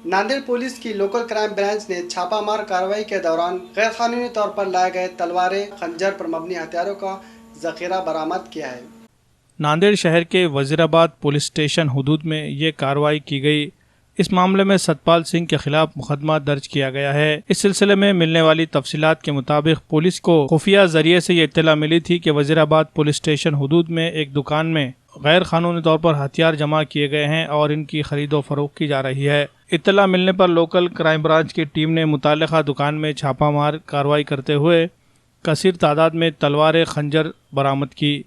Nanded police की local crime branch ने छापामार कार्रवाई के दौरान गैरकानूनी तौर पर लाए गए तलवारें, खंजर पर मबनी हथियारों का जखीरा बरामद किया है। नांदेड़ शहर के वजीराबाद पुलिस स्टेशन हुदूद में ये कार्रवाई की गई। इस मामले में सतपाल सिंह के खिलाफ मुकदमा दर्ज किया गया है। इस सिलसिले में मिलने वाली तफसीलात के मुताबिक पुलिस को खुफिया जरिए से ये इत्तला मिली थी कि वजीराबाद पुलिस स्टेशन हुदूद में एक दुकान में गैर कानूनी तौर पर हथियार जमा किए गए हैं और इनकी खरीदो फरोख्त की जा रही है। इत्तला मिलने पर लोकल क्राइम ब्रांच की टीम ने मुताल्लिका दुकान में छापामार कार्रवाई करते हुए कसीर तादाद में तलवारें, खंजर बरामद की।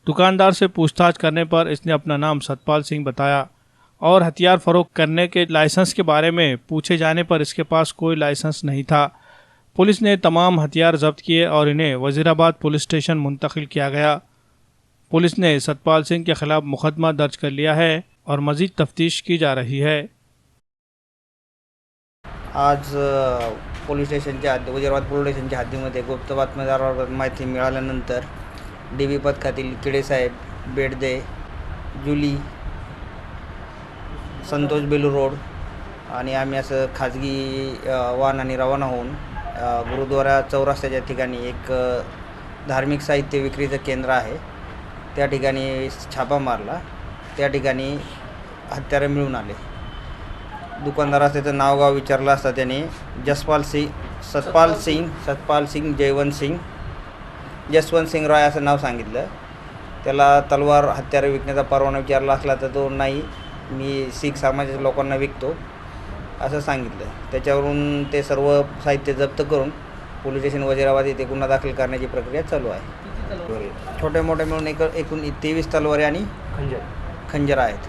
दुकानदार से पूछताछ करने पर इसने अपना नाम सतपाल सिंह बताया और हथियार फरोख्त करने के लाइसेंस के बारे में पूछे जाने पर इसके पास कोई लाइसेंस नहीं था। पुलिस ने तमाम हथियार जब्त किए और इन्हें वजीराबाद पुलिस स्टेशन मुंतकिल किया गया। पुलिस ने सतपाल सिंह के खिलाफ मुकदमा दर्ज कर लिया है और मजीद तफ्तीश की जा रही है। आज पोलीस स्टेशनच्या वजीराबाद पोलीस स्टेशनच्या हद्दीमध्ये गुप्त बातमीदारावर माहिती मिळाल्यानंतर DB पथकातील किडेसाहेब, बेडदे, जुली, संतोष बेलू रोड आणि आम्ही असं खाजगी वाहनाने रवाना होऊन गुरुद्वारा चौरस्त्याच्या ठिकाणी एक धार्मिक साहित्य विक्रीचं केंद्र आहे, त्या ठिकाणी छापा मारला। त्या ठिकाणी हत्यारे मिळून आले। दुकानदाराचं त्याचं नावगाव विचारलं असता त्याने सतपाल सिंग जसवंत सिंग रॉय असं नाव सांगितलं। त्याला तलवार हत्यारे विकण्याचा परवाना विचारला असला तर तो नाही, मी शीख समाजाच्या लोकांना विकतो असं सांगितलं। त्याच्यावरून ते सर्व साहित्य जप्त करून पोलीस स्टेशन वजीराबाद येथे गुन्हा दाखल करण्याची प्रक्रिया चालू आहे। छोटे मोठे मिळून एकूण 23 तलवारी आणि खंजर आहेत।